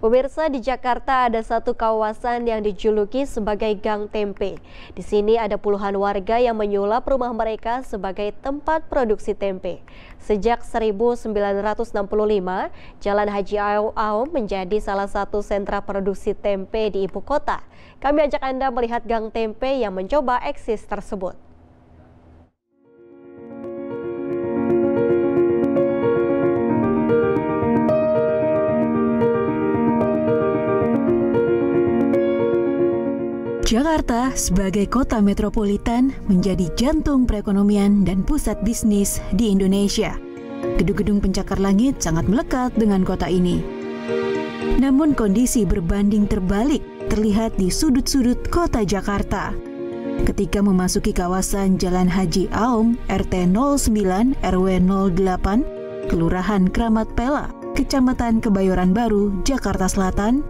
Pemirsa, di Jakarta ada satu kawasan yang dijuluki sebagai Gang Tempe. Di sini ada puluhan warga yang menyulap rumah mereka sebagai tempat produksi tempe. Sejak 1965, Jalan Haji Aom menjadi salah satu sentra produksi tempe di ibu kota. Kami ajak Anda melihat Gang Tempe yang mencoba eksis tersebut. Jakarta sebagai kota metropolitan menjadi jantung perekonomian dan pusat bisnis di Indonesia. Gedung-gedung pencakar langit sangat melekat dengan kota ini. Namun kondisi berbanding terbalik terlihat di sudut-sudut kota Jakarta. Ketika memasuki kawasan Jalan Haji Aom, RT 09 RW 08, Kelurahan Kramat Pela, Kecamatan Kebayoran Baru, Jakarta Selatan,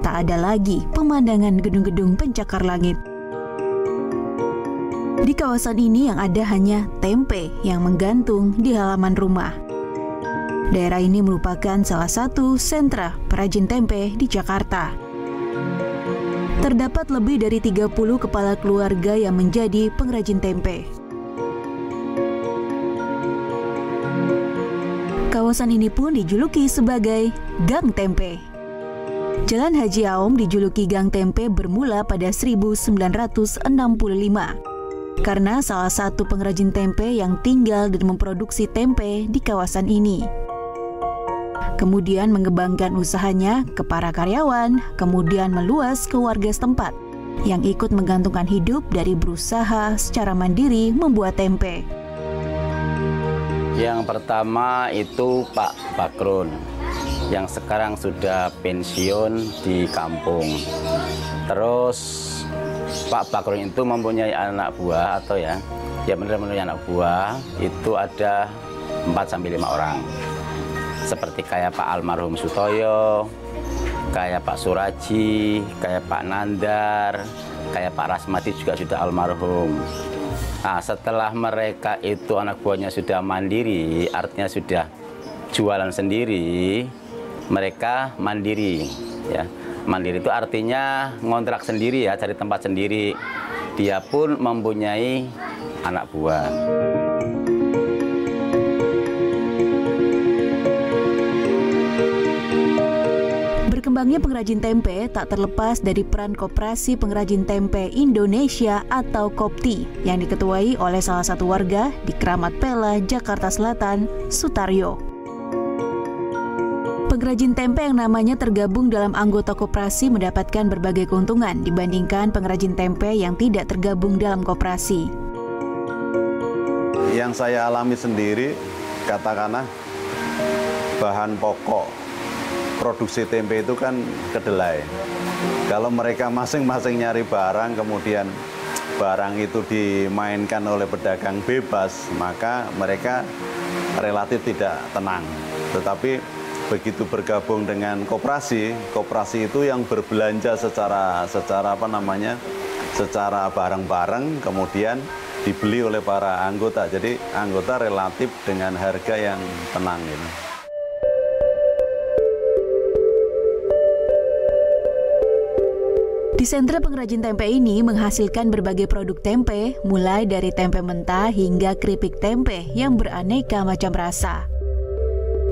tak ada lagi pemandangan gedung-gedung pencakar langit. Di kawasan ini yang ada hanya tempe yang menggantung di halaman rumah. Daerah ini merupakan salah satu sentra perajin tempe di Jakarta. Terdapat lebih dari 30 kepala keluarga yang menjadi pengrajin tempe. Kawasan ini pun dijuluki sebagai Gang Tempe. Jalan Haji Aom dijuluki Gang Tempe bermula pada 1965 karena salah satu pengrajin tempe yang tinggal dan memproduksi tempe di kawasan ini. Kemudian mengembangkan usahanya ke para karyawan, kemudian meluas ke warga setempat yang ikut menggantungkan hidup dari berusaha secara mandiri membuat tempe. Yang pertama itu Pak Bakrun, yang sekarang sudah pensiun di kampung. Terus Pak Bakrun itu mempunyai anak buah atau ya benar mempunyai anak buah itu ada 4-5 orang. Seperti kayak Pak Almarhum Sutoyo, kayak Pak Suraji, kayak Pak Nandar, kayak Pak Rasmati juga sudah almarhum. Nah, setelah mereka itu anak buahnya sudah mandiri, artinya sudah jualan sendiri, mereka mandiri, ya. Mandiri itu artinya ngontrak sendiri ya, cari tempat sendiri. Dia pun mempunyai anak buah. Berkembangnya pengrajin tempe tak terlepas dari peran Koperasi Pengrajin Tempe Indonesia atau KOPTI yang diketuai oleh salah satu warga di Kramat Pela, Jakarta Selatan, Sutaryo. Pengrajin tempe yang namanya tergabung dalam anggota koperasi mendapatkan berbagai keuntungan dibandingkan pengrajin tempe yang tidak tergabung dalam koperasi. Yang saya alami sendiri, katakanlah bahan pokok produksi tempe itu kan kedelai. Kalau mereka masing-masing nyari barang, kemudian barang itu dimainkan oleh pedagang bebas, maka mereka relatif tidak tenang. Tetapi begitu bergabung dengan koperasi itu yang berbelanja secara bareng-bareng, kemudian dibeli oleh para anggota. Jadi anggota relatif dengan harga yang tenang gitu. Di sentra pengrajin tempe ini menghasilkan berbagai produk tempe, mulai dari tempe mentah hingga keripik tempe yang beraneka macam rasa.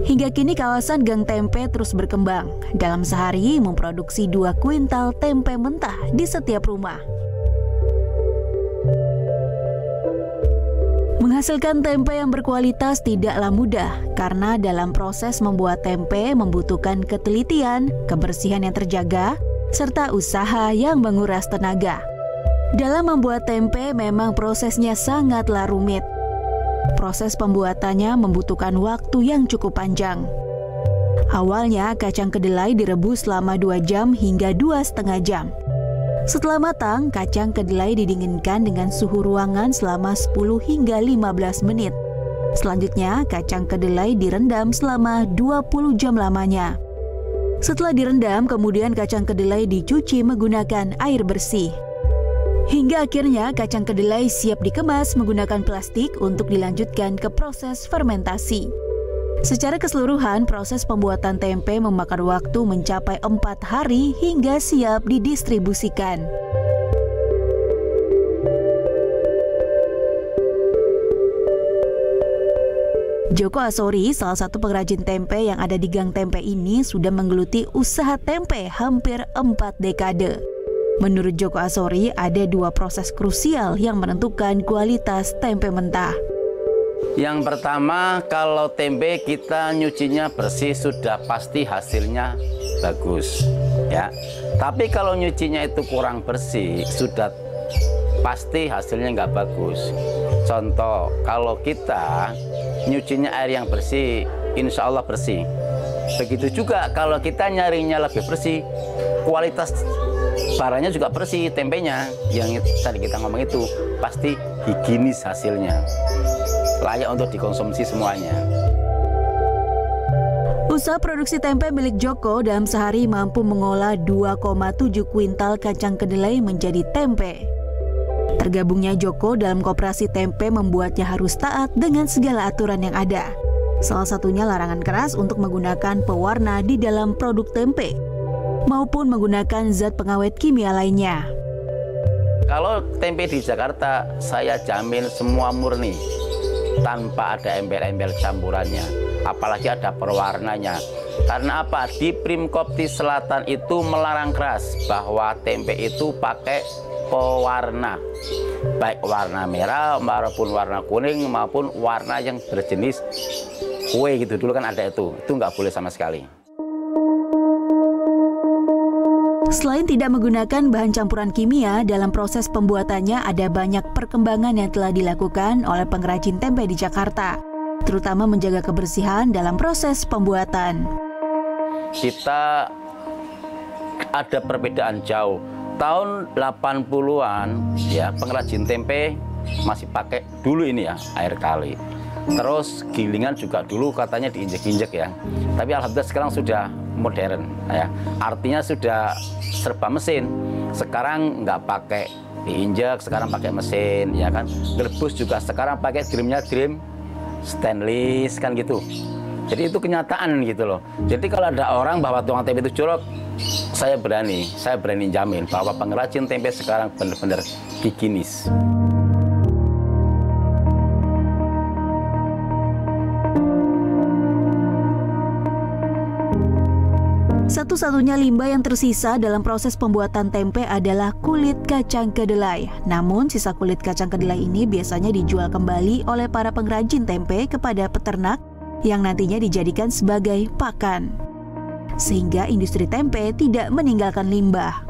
Hingga kini kawasan Gang Tempe terus berkembang. Dalam sehari memproduksi 2 kuintal tempe mentah di setiap rumah. Menghasilkan tempe yang berkualitas tidaklah mudah karena dalam proses membuat tempe membutuhkan ketelitian, kebersihan yang terjaga, serta usaha yang menguras tenaga. Dalam membuat tempe memang prosesnya sangatlah rumit. Proses pembuatannya membutuhkan waktu yang cukup panjang. Awalnya kacang kedelai direbus selama 2 jam hingga 2,5 jam. Setelah matang, kacang kedelai didinginkan dengan suhu ruangan selama 10 hingga 15 menit. Selanjutnya, kacang kedelai direndam selama 20 jam lamanya. Setelah direndam, kemudian kacang kedelai dicuci menggunakan air bersih. Hingga akhirnya kacang kedelai siap dikemas menggunakan plastik untuk dilanjutkan ke proses fermentasi. Secara keseluruhan, proses pembuatan tempe memakan waktu mencapai 4 hari hingga siap didistribusikan. Joko Asori, salah satu pengrajin tempe yang ada di Gang Tempe ini, sudah menggeluti usaha tempe hampir 4 dekade. Menurut Joko Asori, ada 2 proses krusial yang menentukan kualitas tempe mentah. Yang pertama, kalau tempe kita nyucinya bersih sudah pasti hasilnya bagus, ya. Tapi kalau nyucinya itu kurang bersih, sudah pasti hasilnya nggak bagus. Contoh, kalau kita nyucinya air yang bersih, insya Allah bersih. Begitu juga kalau kita nyarinya lebih bersih, kualitas barangnya juga bersih, tempenya yang tadi kita ngomong itu pasti higienis hasilnya, layak untuk dikonsumsi semuanya. Usaha produksi tempe milik Joko dalam sehari mampu mengolah 2,7 kuintal kacang kedelai menjadi tempe. Tergabungnya Joko dalam koperasi tempe membuatnya harus taat dengan segala aturan yang ada. Salah satunya larangan keras untuk menggunakan pewarna di dalam produk tempe, maupun menggunakan zat pengawet kimia lainnya. Kalau tempe di Jakarta, saya jamin semua murni, tanpa ada embel-embel campurannya, apalagi ada perwarnanya. Karena apa? Di Primkopti Selatan itu melarang keras bahwa tempe itu pakai pewarna, baik warna merah maupun warna kuning maupun warna yang berjenis kue gitu. Dulu kan ada itu nggak boleh sama sekali. Selain tidak menggunakan bahan campuran kimia, dalam proses pembuatannya ada banyak perkembangan yang telah dilakukan oleh pengrajin tempe di Jakarta, terutama menjaga kebersihan dalam proses pembuatan. Kita ada perbedaan jauh. Tahun 80-an ya, pengrajin tempe masih pakai dulu ini ya, air kali. Terus gilingan juga dulu katanya diinjek-injek ya. Tapi alhamdulillah sekarang sudah modern ya. Artinya sudah serba mesin. Sekarang nggak pakai diinjek, sekarang pakai mesin ya kan. Grebus juga sekarang pakai drimnya drim stainless kan gitu. Jadi itu kenyataan gitu loh. Jadi kalau ada orang bahwa tukang tempe itu jorok, saya berani jamin bahwa pengrajin tempe sekarang benar-benar higienis. Satu-satunya limbah yang tersisa dalam proses pembuatan tempe adalah kulit kacang kedelai. Namun sisa kulit kacang kedelai ini biasanya dijual kembali oleh para pengrajin tempe kepada peternak yang nantinya dijadikan sebagai pakan, sehingga industri tempe tidak meninggalkan limbah.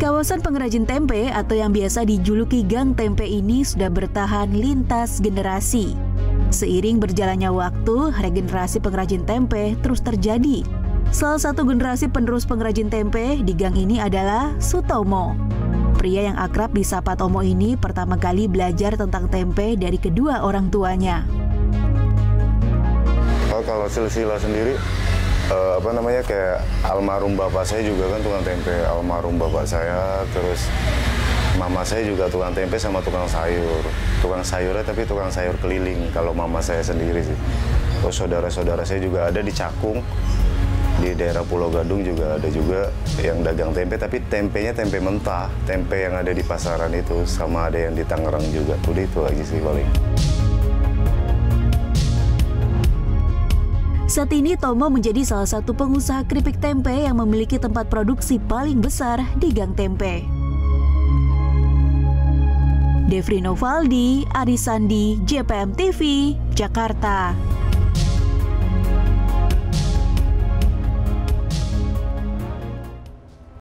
Kawasan pengrajin tempe atau yang biasa dijuluki Gang Tempe ini sudah bertahan lintas generasi. Seiring berjalannya waktu, regenerasi pengrajin tempe terus terjadi. Salah satu generasi penerus pengrajin tempe di gang ini adalah Sutomo. Pria yang akrab disapa Tomo ini pertama kali belajar tentang tempe dari kedua orang tuanya. Kalau silsilah sendiri, kayak almarhum bapak saya juga kan tukang tempe, almarhum bapak saya, terus mama saya juga tukang tempe sama tukang sayur. Tukang sayurnya tapi tukang sayur keliling kalau mama saya sendiri sih. Terus saudara-saudara saya juga ada di Cakung. Di daerah Pulau Gadung juga ada juga yang dagang tempe, tapi tempenya tempe mentah, tempe yang ada di pasaran itu, sama ada yang di Tangerang juga. Udah itu aja sih paling. Saat ini Tomo menjadi salah satu pengusaha keripik tempe yang memiliki tempat produksi paling besar di Gang Tempe. Devri Novaldi, Arisandi, JPM TV, Jakarta.